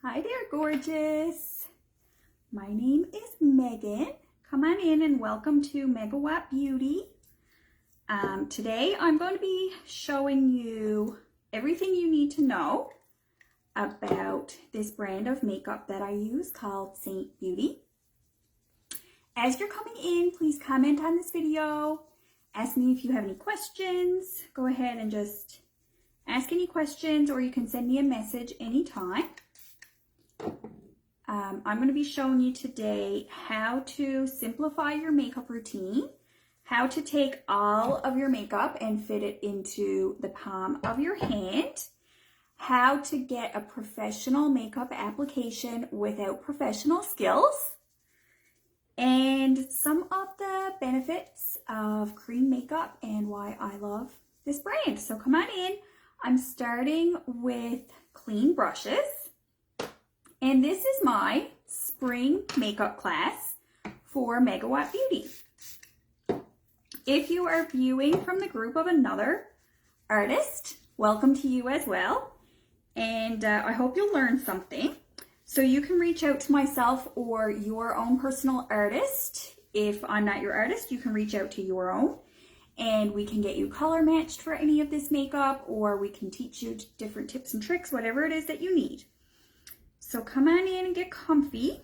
Hi there, gorgeous. My name is Megan. Come on in and welcome to Megawatt Beauty. Today I'm going to be showing you everything you need to know about this brand of makeup that I use called Seint Beauty. As you're coming in, please comment on this video. Ask me if you have any questions. Go ahead and just ask any questions, or you can send me a message anytime. I'm going to be showing you today how to simplify your makeup routine, how to take all of your makeup and fit it into the palm of your hand, how to get a professional makeup application without professional skills, and some of the benefits of cream makeup and why I love this brand. So come on in. I'm starting with clean brushes. And this is my spring makeup class for Megawatt Beauty. If you are viewing from the group of another artist, welcome to you as well. And I hope you'll learn something. So you can reach out to myself or your own personal artist. If I'm not your artist, you can reach out to your own. And we can get you color matched for any of this makeup, or we can teach you different tips and tricks, whatever it is that you need. So come on in and get comfy.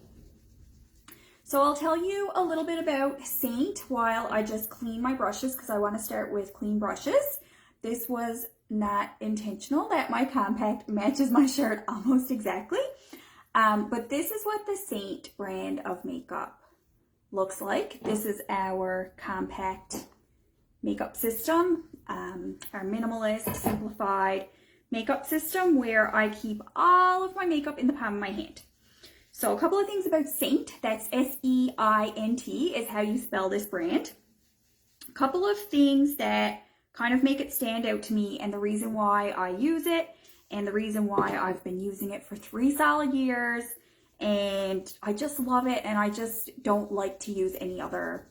So I'll tell you a little bit about Seint while I just clean my brushes, because I want to start with clean brushes. This was not intentional that my compact matches my shirt almost exactly. But this is what the Seint brand of makeup looks like. This is our compact makeup system, our minimalist, simplified makeup system where I keep all of my makeup in the palm of my hand. So a couple of things about Seint, that's S-E-I-N-T is how you spell this brand. A couple of things that kind of make it stand out to me, and the reason why I use it, and the reason why I've been using it for 3 solid years, and I just love it, and I just don't like to use any other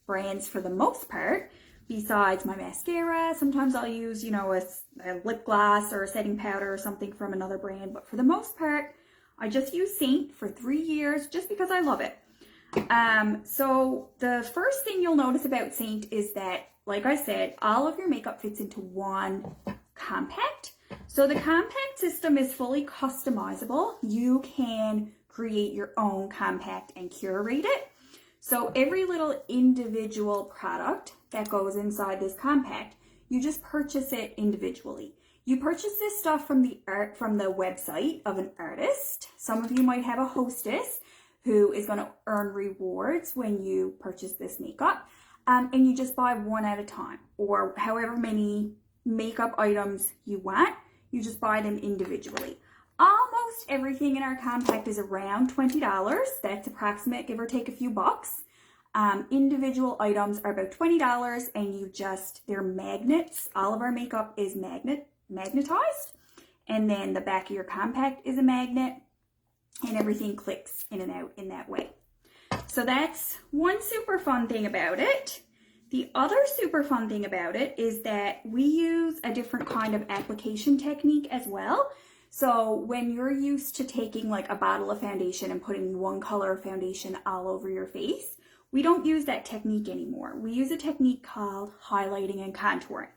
brands for the most part. Besides my mascara, sometimes I'll use, a lip gloss or a setting powder or something from another brand. But for the most part, I just use Seint for 3 years just because I love it. So the first thing you'll notice about Seint is that, like I said, all of your makeup fits into one compact. So the compact system is fully customizable. You can create your own compact and curate it. So every little individual product that goes inside this compact, you just purchase it individually. You purchase this stuff from the website of an artist. Some of you might have a hostess who is going to earn rewards when you purchase this makeup. And you just buy one at a time, or however many makeup items you want, you just buy them individually. Almost everything in our compact is around $20. That's approximate, give or take a few bucks. Individual items are about $20, and they're magnets. All of our makeup is magnetized. And then the back of your compact is a magnet, and everything clicks in and out in that way. So that's one super fun thing about it. The other super fun thing about it is that we use a different kind of application technique as well. So when you're used to taking like a bottle of foundation and putting one color of foundation all over your face, we don't use that technique anymore. We use a technique called highlighting and contouring.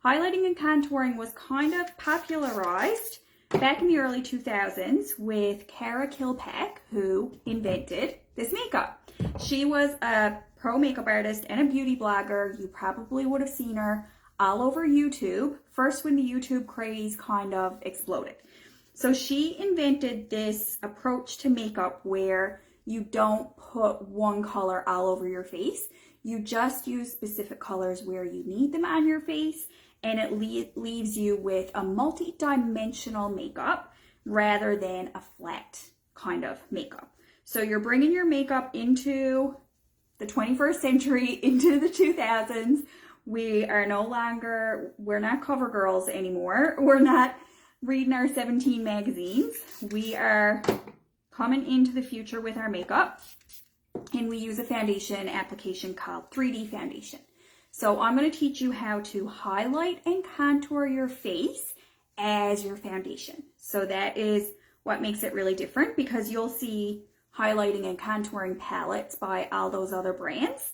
Highlighting and contouring was kind of popularized back in the early 2000s with Cara Kilpack, who invented this makeup. She was a pro makeup artist and a beauty blogger. You probably would have seen her all over YouTube, first when the YouTube craze kind of exploded. So she invented this approach to makeup where you don't put one color all over your face. You just use specific colors where you need them on your face, and it leaves you with a multi-dimensional makeup rather than a flat kind of makeup. So you're bringing your makeup into the 21st century, into the 2000s. We're not cover girls anymore. We're not reading our 17 magazines. We are coming into the future with our makeup, and we use a foundation application called 3D foundation. So I'm going to teach you how to highlight and contour your face as your foundation. So that is what makes it really different, because you'll see highlighting and contouring palettes by all those other brands,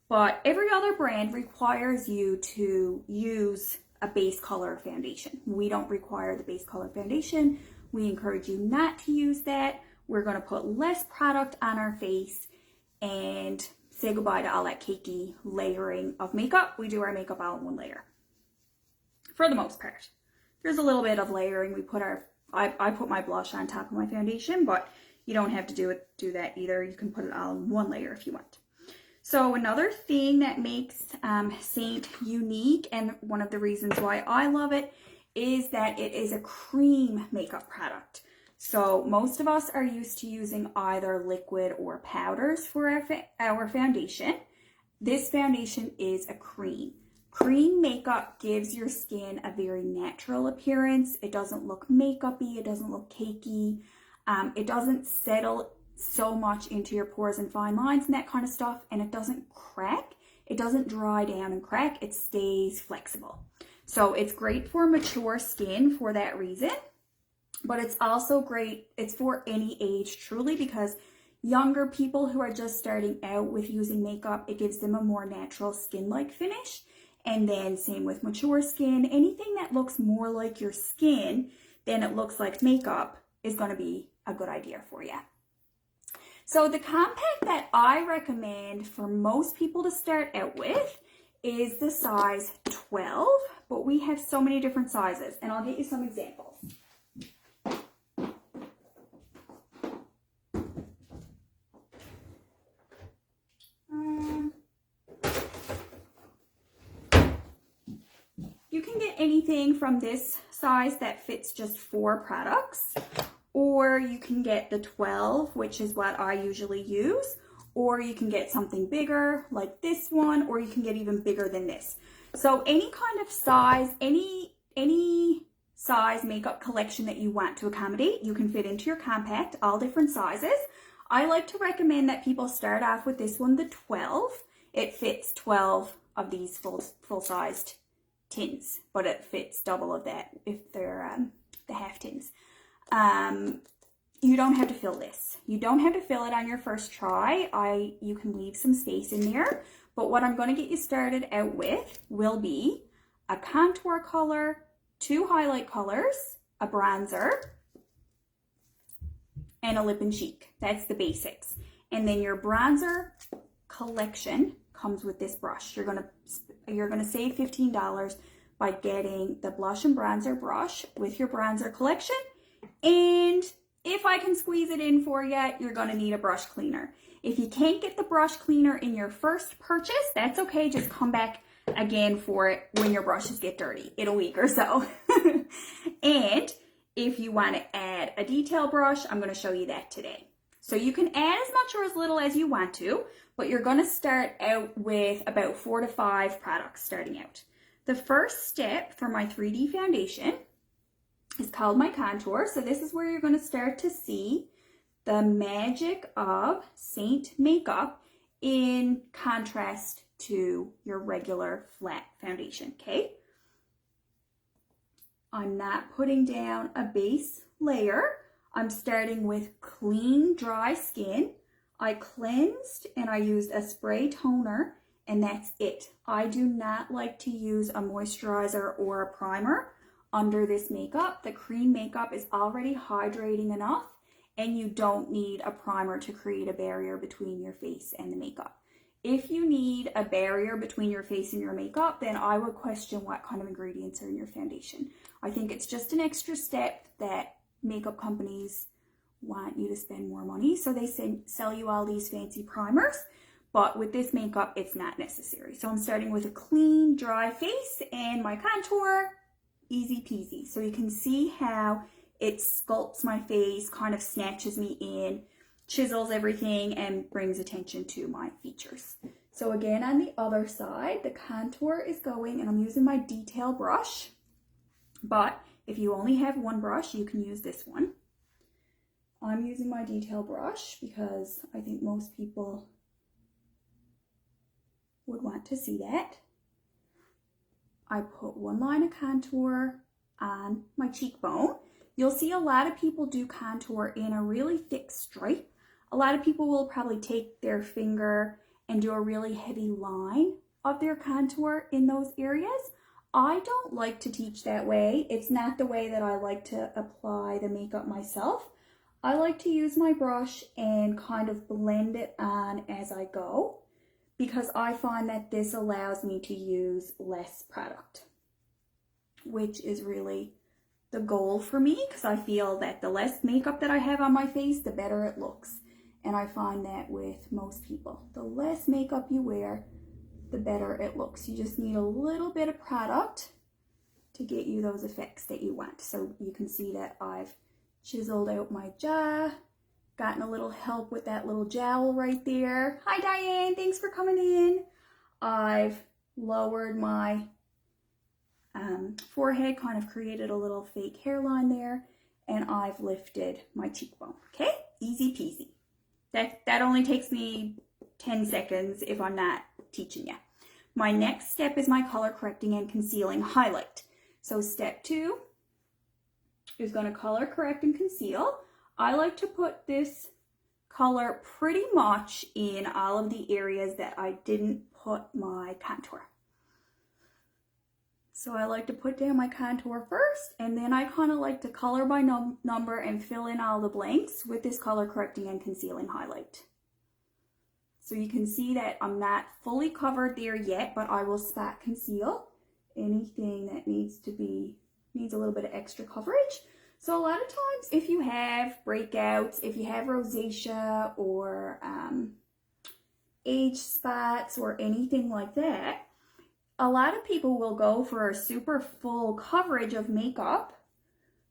but every other brand requires you to use a base color foundation. We don't require the base color foundation. We encourage you not to use that. We're going to put less product on our face and say goodbye to all that cakey layering of makeup. We do our makeup all in one layer for the most part. There's a little bit of layering. I put my blush on top of my foundation, but you don't have to do that either. You can put it all in one layer if you want. So another thing that makes Seint unique, and one of the reasons why I love it, is that it is a cream makeup product. So most of us are used to using either liquid or powders for our foundation. This foundation is a cream. Cream makeup gives your skin a very natural appearance. It doesn't look makeup-y, it doesn't look cakey. It doesn't settle so much into your pores and fine lines and that kind of stuff, and it doesn't crack. It doesn't dry down and crack. It stays flexible. So it's great for mature skin for that reason, but it's also great, it's for any age truly, because younger people who are just starting out with using makeup, it gives them a more natural skin-like finish. And then same with mature skin, anything that looks more like your skin than it looks like makeup is going to be a good idea for you. So the compact that I recommend for most people to start out with is the size 12, but we have so many different sizes, and I'll get you some examples. You can get anything from this size that fits just 4 products, or you can get the 12, which is what I usually use, or you can get something bigger like this one, or you can get even bigger than this. So any kind of size, any size makeup collection that you want to accommodate, you can fit into your compact, all different sizes. I like to recommend that people start off with this one, the 12. It fits 12 of these full-sized tins, but it fits double of that if they're the half tins. You don't have to fill this. You don't have to fill it on your first try. You can leave some space in there, but what I'm going to get you started out with will be a contour color, 2 highlight colors, a bronzer, and a lip and cheek. That's the basics. And then your bronzer collection comes with this brush. You're gonna save $15 by getting the blush and bronzer brush with your bronzer collection. And if I can squeeze it in for you, you're gonna need a brush cleaner. If you can't get the brush cleaner in your first purchase, that's okay. Just come back again for it when your brushes get dirty in a week or so. And if you want to add a detail brush, I'm going to show you that today. So you can add as much or as little as you want to, but you're going to start out with about 4 to 5 products starting out. The first step for my 3D foundation is called my contour. So this is where you're going to start to see the magic of Seint makeup in contrast to your regular flat foundation, okay? I'm not putting down a base layer. I'm starting with clean, dry skin. I cleansed and I used a spray toner, and that's it. I do not like to use a moisturizer or a primer under this makeup. The cream makeup is already hydrating enough, and you don't need a primer to create a barrier between your face and the makeup. If you need a barrier between your face and your makeup, then I would question what kind of ingredients are in your foundation. I think it's just an extra step that makeup companies want you to spend more money, so they sell you all these fancy primers, but with this makeup, it's not necessary. So I'm starting with a clean, dry face, and my contour, easy peasy. So you can see how it sculpts my face, kind of snatches me in, chisels everything, and brings attention to my features. So again, on the other side, the contour is going, and I'm using my detail brush, but if you only have one brush, you can use this one. I'm using my detail brush because I think most people would want to see that. I put one line of contour on my cheekbone. You'll see a lot of people do contour in a really thick stripe. A lot of people will probably take their finger and do a really heavy line of their contour in those areas. I don't like to teach that way. It's not the way that I like to apply the makeup myself. I like to use my brush and kind of blend it on as I go, because I find that this allows me to use less product, which is really the goal for me, because I feel that the less makeup that I have on my face, the better it looks. And I find that with most people, the less makeup you wear, the better it looks. You just need a little bit of product to get you those effects that you want. So you can see that I've chiseled out my jaw, gotten a little help with that little jowl right there. Hi Diane, thanks for coming in. I've lowered my forehead, kind of created a little fake hairline there, and I've lifted my cheekbone. Okay, easy peasy. That only takes me 10 seconds if I'm not teaching you. My next step is my color correcting and concealing highlight. So step 2 is going to color correct and conceal. I like to put this color pretty much in all of the areas that I didn't put my contour. So I like to put down my contour first, and then I kind of like to color by number and fill in all the blanks with this color correcting and concealing highlight. So you can see that I'm not fully covered there yet, but I will spot conceal anything that needs a little bit of extra coverage. So a lot of times if you have breakouts, if you have rosacea or age spots or anything like that, a lot of people will go for a super full coverage of makeup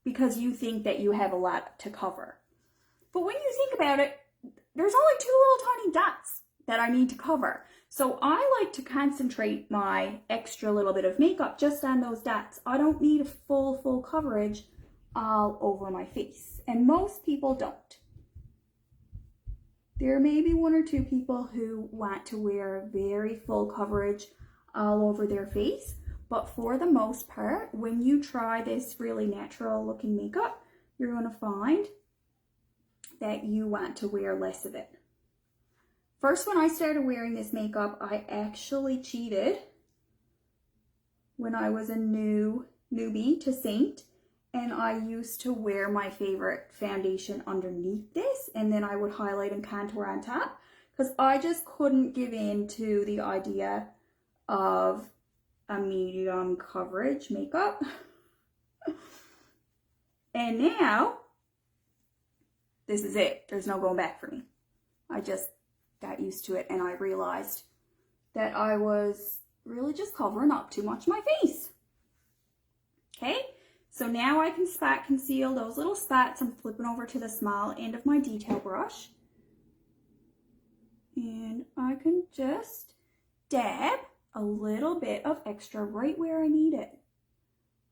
because you think that you have a lot to cover. But when you think about it, there's only 2 little tiny dots that I need to cover. So I like to concentrate my extra little bit of makeup just on those dots. I don't need a full coverage all over my face. And most people don't. There may be 1 or 2 people who want to wear very full coverage all over their face, but for the most part, when you try this really natural looking makeup, you're going to find that you want to wear less of it. First, when I started wearing this makeup, I actually cheated when I was a newbie to Seint, and I used to wear my favorite foundation underneath this, and then I would highlight and contour on top, because I just couldn't give in to the idea of a medium coverage makeup. And now, this is it. There's no going back for me. I just got used to it, and I realized that I was really just covering up too much of my face. Okay, so now I can spot conceal those little spots. I'm flipping over to the small end of my detail brush, and I can just dab a little bit of extra right where I need it.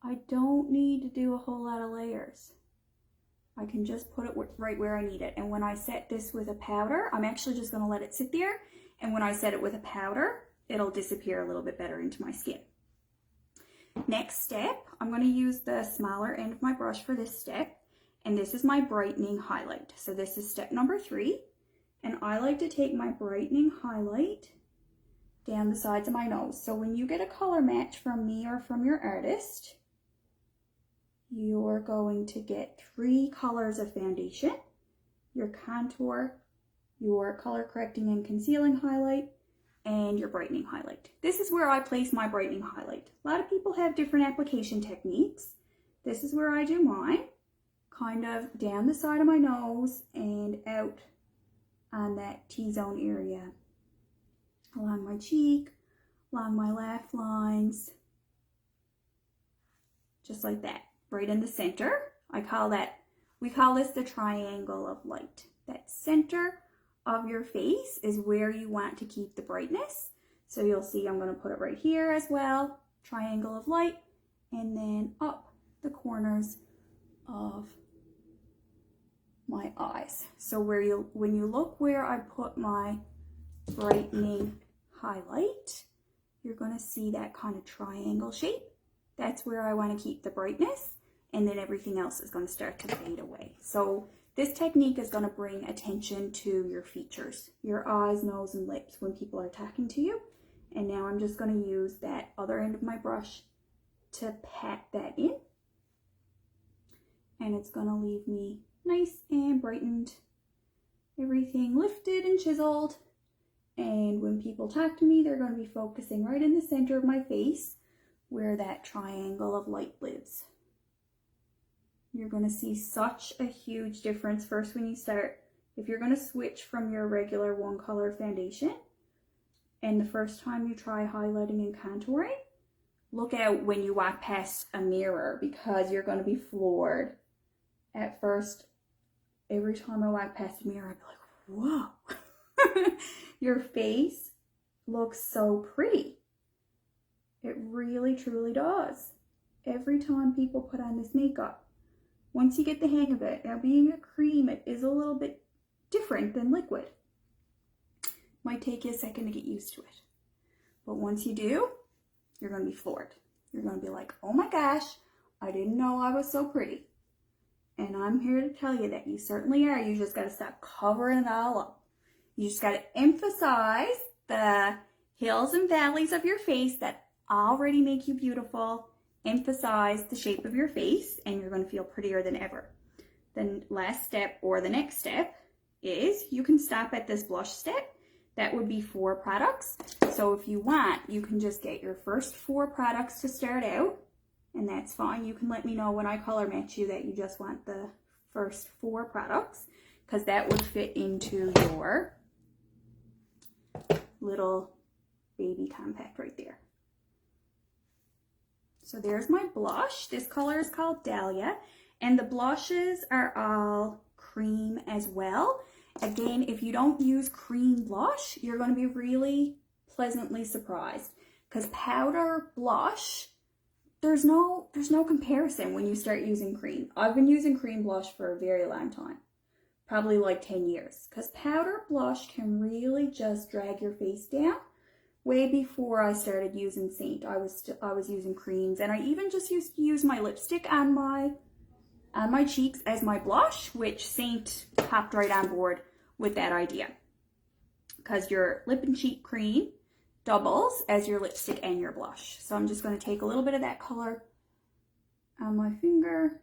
I don't need to do a whole lot of layers. I can just put it right where I need it. And when I set this with a powder, I'm actually just going to let it sit there. And when I set it with a powder, it'll disappear a little bit better into my skin. Next step, I'm going to use the smaller end of my brush for this step. And this is my brightening highlight. So this is step number 3. And I like to take my brightening highlight down the sides of my nose. So when you get a color match from me or from your artist, you're going to get 3 colors of foundation: your contour, your color correcting and concealing highlight, and your brightening highlight. This is where I place my brightening highlight. A lot of people have different application techniques. This is where I do mine, kind of down the side of my nose and out on that T-zone area, along my cheek, along my laugh lines, just like that, right in the center. We call this the triangle of light. That center of your face is where you want to keep the brightness. So you'll see I'm going to put it right here as well, triangle of light, and then up the corners of my eyes. So when you look where I put my brightening highlight, you're going to see that kind of triangle shape. That's where I want to keep the brightness. and then everything else is going to start to fade away. So this technique is going to bring attention to your features, your eyes, nose, and lips when people are talking to you. And now I'm just going to use that other end of my brush to pat that in. And it's going to leave me nice and brightened, everything lifted and chiseled. And when people talk to me, they're going to be focusing right in the center of my face where that triangle of light lives. You're going to see such a huge difference first when you start. If you're going to switch from your regular one color foundation, and the first time you try highlighting and contouring, look out when you walk past a mirror, because you're going to be floored. At first, every time I walk past a mirror, I'd be like, whoa, your face looks so pretty. It really, truly does. Every time people put on this makeup, once you get the hang of it, now being a cream, it is a little bit different than liquid. Might take you a second to get used to it. But once you do, you're going to be floored. You're going to be like, oh my gosh, I didn't know I was so pretty. And I'm here to tell you that you certainly are. You just got to stop covering it all up. You just got to emphasize the hills and valleys of your face that already make you beautiful. Emphasize the shape of your face, and you're going to feel prettier than ever. The last step, or the next step, is you can stop at this blush step. That would be 4 products. So if you want, you can just get your first 4 products to start out, and that's fine. You can let me know when I color match you that you just want the first 4 products, because that would fit into your little baby compact right there. So there's my blush. This color is called Dahlia, and the blushes are all cream as well. Again, if you don't use cream blush, you're going to be really pleasantly surprised, because powder blush, there's no comparison when you start using cream. I've been using cream blush for a very long time, probably like 10 years, because powder blush can really just drag your face down. Way before I started using Seint, I was using creams, and I even just used to use my lipstick on my cheeks as my blush, which Seint hopped right on board with that idea, because your lip and cheek cream doubles as your lipstick and your blush. So I'm just going to take a little bit of that color on my finger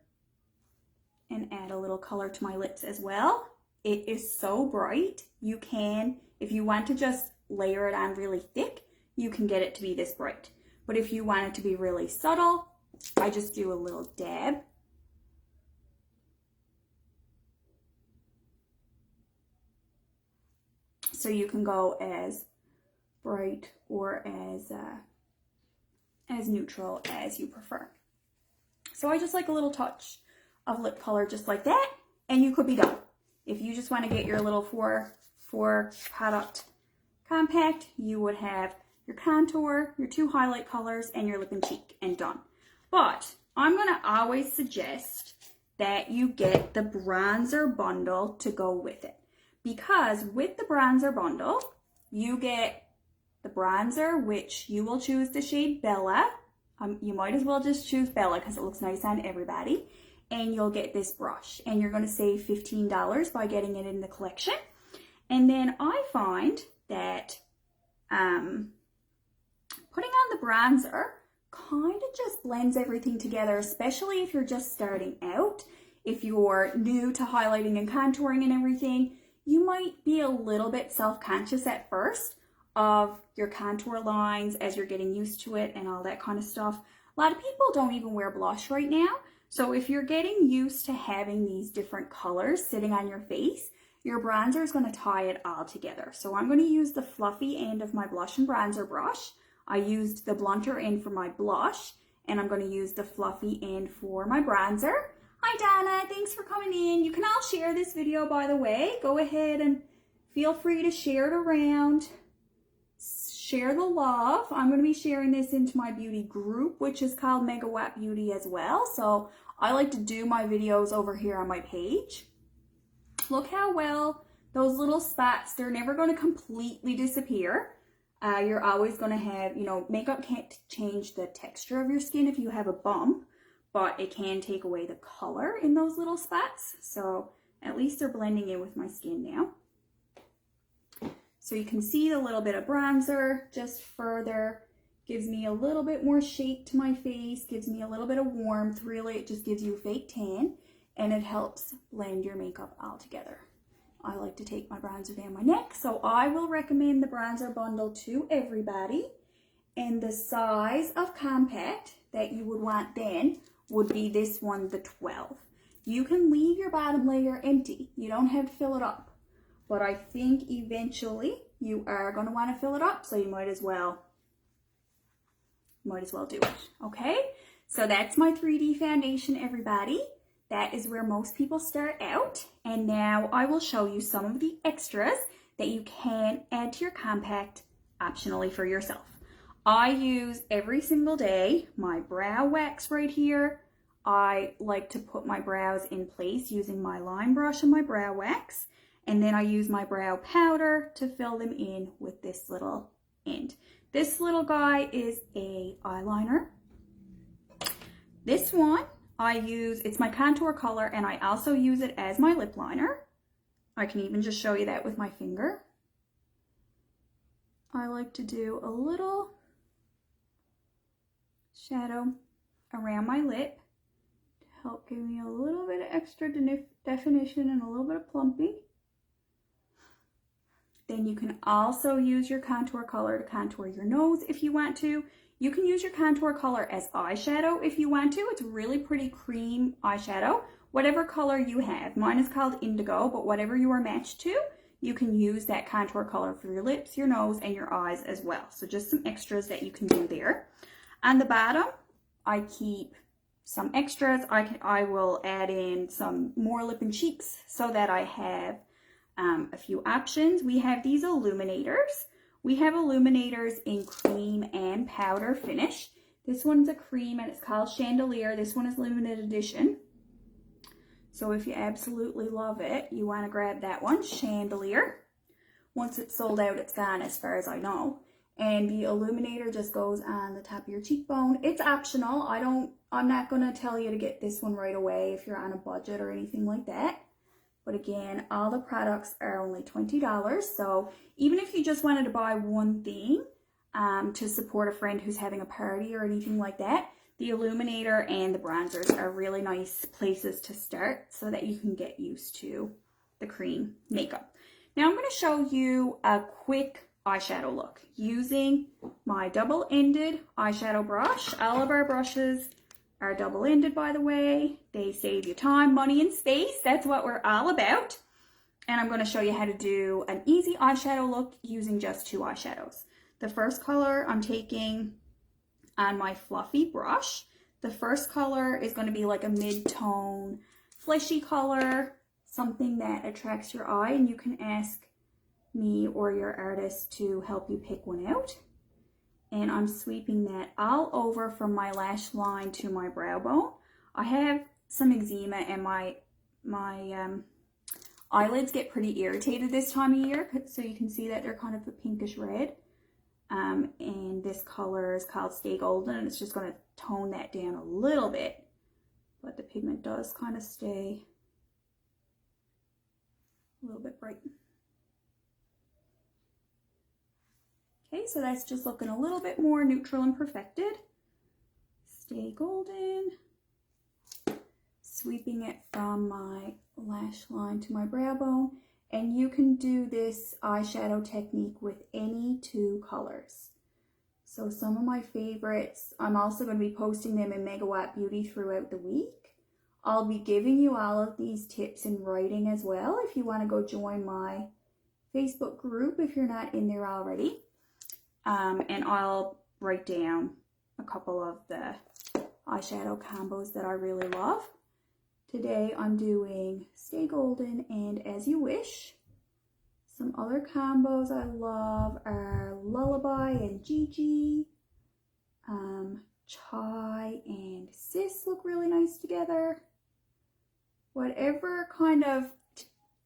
and add a little color to my lips as well. It is so bright. You can, if you want to just layer it on really thick, you can get it to be this bright. But if you want it to be really subtle, I just do a little dab. So you can go as bright or as neutral as you prefer. So I just like a little touch of lip color just like that, and you could be done. If you just want to get your little four product compact, you would have your contour, your 2 highlight colors, and your lip and cheek, and done. But I'm going to always suggest that you get the bronzer bundle to go with it, because with the bronzer bundle, you get the bronzer, which you will choose the shade Bella. You might as well just choose Bella because it looks nice on everybody. And you'll get this brush, and you're going to save $15 by getting it in the collection. And then I find that putting on the bronzer kind of just blends everything together, especially if you're just starting out. If you're new to highlighting and contouring and everything, you might be a little bit self-conscious at first of your contour lines as you're getting used to it and all that kind of stuff. A lot of people don't even wear blush right now. So if you're getting used to having these different colors sitting on your face, your bronzer is going to tie it all together. So I'm going to use the fluffy end of my blush and bronzer brush. I used the blunter end for my blush, and I'm going to use the fluffy end for my bronzer. Hi Donna, thanks for coming in. You can all share this video, by the way. Go ahead and feel free to share it around. Share the love. I'm going to be sharing this into my beauty group, which is called Megawatt Beauty as well. So I like to do my videos over here on my page. Look how well those little spots, they're never going to completely disappear. You're always going to have, makeup can't change the texture of your skin if you have a bump, but it can take away the color in those little spots. So at least they're blending in with my skin now. So you can see the little bit of bronzer just further gives me a little bit more shape to my face, gives me a little bit of warmth. Really, it just gives you a fake tan, and it helps blend your makeup all together. I like to take my bronzer down my neck, so I will recommend the bronzer bundle to everybody. And the size of compact that you would want then would be this one, the 12. You can leave your bottom layer empty. You don't have to fill it up. But I think eventually you are going to want to fill it up, so you might as well do it. Okay, so that's my 3D foundation, everybody. That is where most people start out. And now I will show you some of the extras that you can add to your compact optionally for yourself. I use every single day my brow wax right here. I like to put my brows in place using my line brush and my brow wax. And then I use my brow powder to fill them in with this little end. This little guy is a eyeliner. This one I use, it's my contour color, and I also use it as my lip liner. I can even just show you that with my finger. I like to do a little shadow around my lip to help give me a little bit of extra definition and a little bit of plumping. Then you can also use your contour color to contour your nose if you want to. You can use your contour color as eyeshadow if you want to. It's really pretty cream eyeshadow, whatever color you have. Mine is called indigo, but whatever you are matched to, you can use that contour color for your lips, your nose, and your eyes as well. So just some extras that you can do there. On the bottom, I keep some extras. I will add in some more lip and cheeks so that I have a few options. We have these illuminators. We have illuminators in cream and powder finish. This one's a cream and it's called Chandelier. This one is limited edition. So if you absolutely love it, you want to grab that one, Chandelier. Once it's sold out, it's gone as far as I know. And the illuminator just goes on the top of your cheekbone. It's optional. I'm not going to tell you to get this one right away if you're on a budget or anything like that. But again, all the products are only $20. So even if you just wanted to buy one thing to support a friend who's having a party or anything like that, the illuminator and the bronzers are really nice places to start so that you can get used to the cream makeup. Now I'm going to show you a quick eyeshadow look using my double-ended eyeshadow brush. All of our brushes are double-ended, by the way. They save you time, money, and space. That's what we're all about. And I'm going to show you how to do an easy eyeshadow look using just 2 eyeshadows. The first color I'm taking on my fluffy brush. The first color is going to be like a mid-tone, fleshy color, something that attracts your eye, and you can ask me or your artist to help you pick one out. And I'm sweeping that all over from my lash line to my brow bone. I have some eczema and my eyelids get pretty irritated this time of year, so you can see that they're kind of a pinkish red. And this color is called Stay Golden, and it's just going to tone that down a little bit, but the pigment does kind of stay a little bit bright. Okay, so that's just looking a little bit more neutral and perfected. Stay Golden. Sweeping it from my lash line to my brow bone. And you can do this eyeshadow technique with any 2 colors. So some of my favorites, I'm also going to be posting them in Megawatt Beauty throughout the week. I'll be giving you all of these tips in writing as well if you want to go join my Facebook group if you're not in there already. And I'll write down a couple of the eyeshadow combos that I really love. Today I'm doing Stay Golden and As You Wish. Some other combos I love are Lullaby and Gigi. Chai and Sis look really nice together. Whatever kind of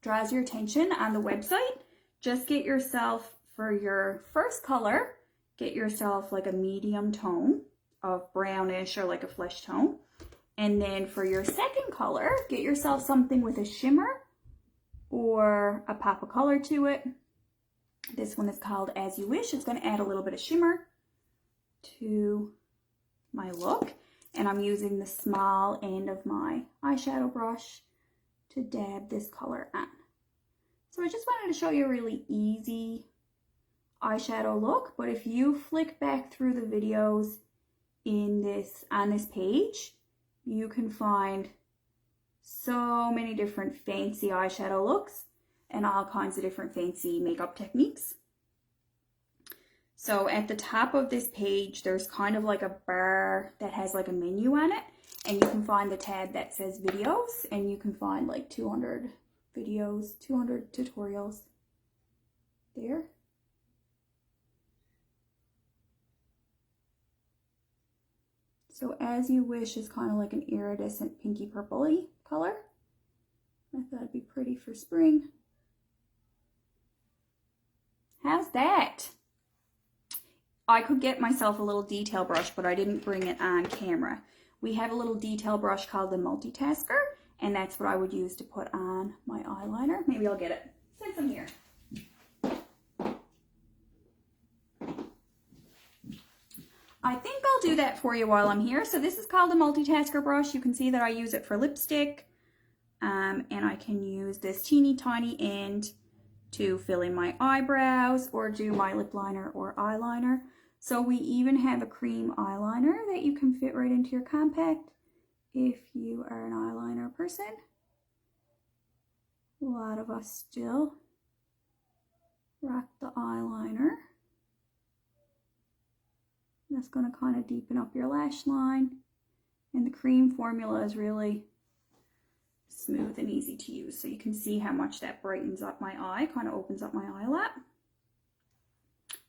draws your attention on the website, just get yourself, for your first color, get yourself like a medium tone of brownish or like a flesh tone. And then for your second color, get yourself something with a shimmer or a pop of color to it. This one is called As You Wish. It's going to add a little bit of shimmer to my look. And I'm using the small end of my eyeshadow brush to dab this color on. So I just wanted to show you a really easy eyeshadow look, but if you flick back through the videos on this page, you can find so many different fancy eyeshadow looks and all kinds of different fancy makeup techniques. So at the top of this page, there's kind of like a bar that has like a menu on it, and you can find the tab that says videos, and you can find like 200 videos, 200 tutorials there. So As You Wish is kind of like an iridescent pinky purpley color. I thought it'd be pretty for spring. How's that? I could get myself a little detail brush, but I didn't bring it on camera. We have a little detail brush called the Multitasker, and that's what I would use to put on my eyeliner. Maybe I'll get it since I'm here. I think I'll do that for you while I'm here. So this is called a Multitasker brush. You can see that I use it for lipstick, and I can use this teeny tiny end to fill in my eyebrows or do my lip liner or eyeliner. So we even have a cream eyeliner that you can fit right into your compact if you are an eyeliner person. A lot of us still rock the eyeliner. That's going to kind of deepen up your lash line. And the cream formula is really smooth and easy to use. So you can see how much that brightens up my eye, kind of opens up my eye a lot.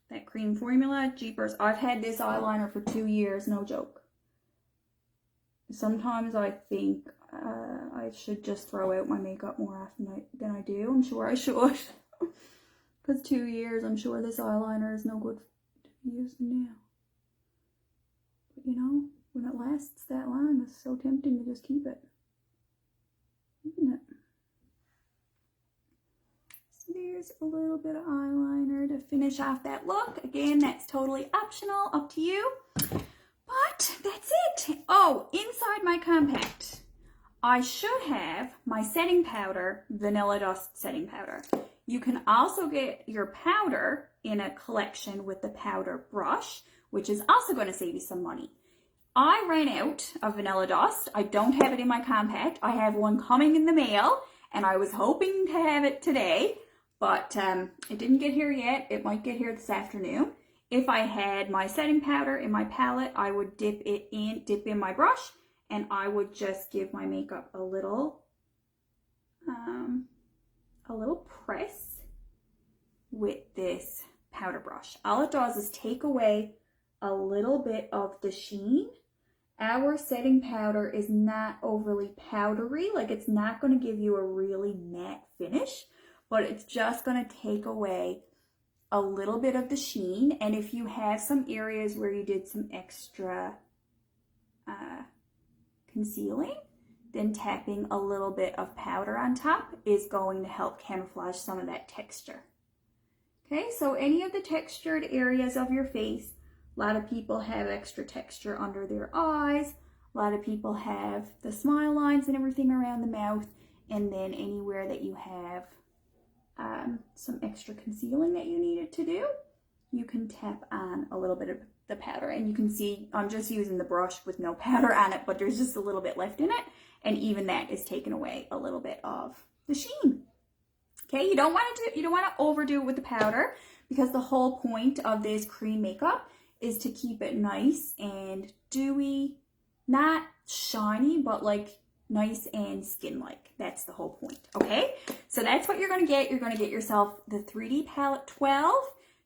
That cream formula, jeepers. I've had this eyeliner for 2 years, no joke. Sometimes I think I should just throw out my makeup more often than I do. I'm sure I should. Because 2 years, I'm sure this eyeliner is no good to be using now. But you know, when it lasts that long, it's so tempting to just keep it. Isn't it? So there's a little bit of eyeliner to finish off that look. Again, that's totally optional, up to you. But that's it. Oh, inside my compact, I should have my setting powder, Vanilla Dust setting powder. You can also get your powder in a collection with the powder brush, which is also going to save you some money. I ran out of Vanilla Dust. I don't have it in my compact. I have one coming in the mail, and I was hoping to have it today, but it didn't get here yet. It might get here this afternoon. If I had my setting powder in my palette, I would dip in my brush, and I would just give my makeup a little press with this powder brush. All it does is take away a little bit of the sheen. Our setting powder is not overly powdery, like it's not going to give you a really matte finish, but it's just going to take away a little bit of the sheen. And if you have some areas where you did some extra concealing, then tapping a little bit of powder on top is going to help camouflage some of that texture. Okay, so any of the textured areas of your face, a lot of people have extra texture under their eyes, a lot of people have the smile lines and everything around the mouth, and then anywhere that you have some extra concealing that you needed to do, you can tap on a little bit of the powder. And you can see I'm just using the brush with no powder on it, but there's just a little bit left in it, and even that is taking away a little bit of the sheen. Okay, you don't want to overdo it with the powder, because the whole point of this cream makeup is to keep it nice and dewy, not shiny, but like nice and skin-like. That's the whole point, okay? So that's what you're going to get. You're going to get yourself the 3D Palette 12,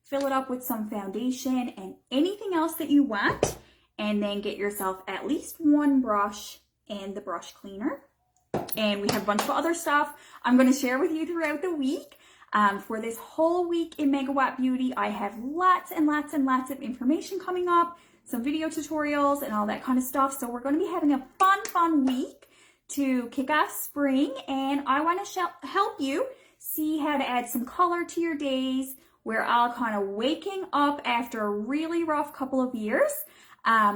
fill it up with some foundation and anything else that you want, and then get yourself at least one brush and the brush cleaner. And we have a bunch of other stuff I'm going to share with you throughout the week. For this whole week in Megawatt Beauty, I have lots and lots and lots of information coming up. some video tutorials and all that kind of stuff. So we're going to be having a fun week to kick off spring, and I want to help you see how to add some color to your days. We're all kind of waking up after a really rough couple of years.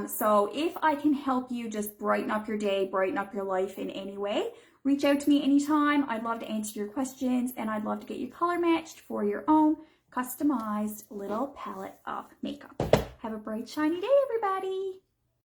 So if I can help you just brighten up your day, brighten up your life in any way, reach out to me anytime. I'd love to answer your questions, and I'd love to get you color matched for your own customized little palette of makeup. Have a bright, shiny day, everybody.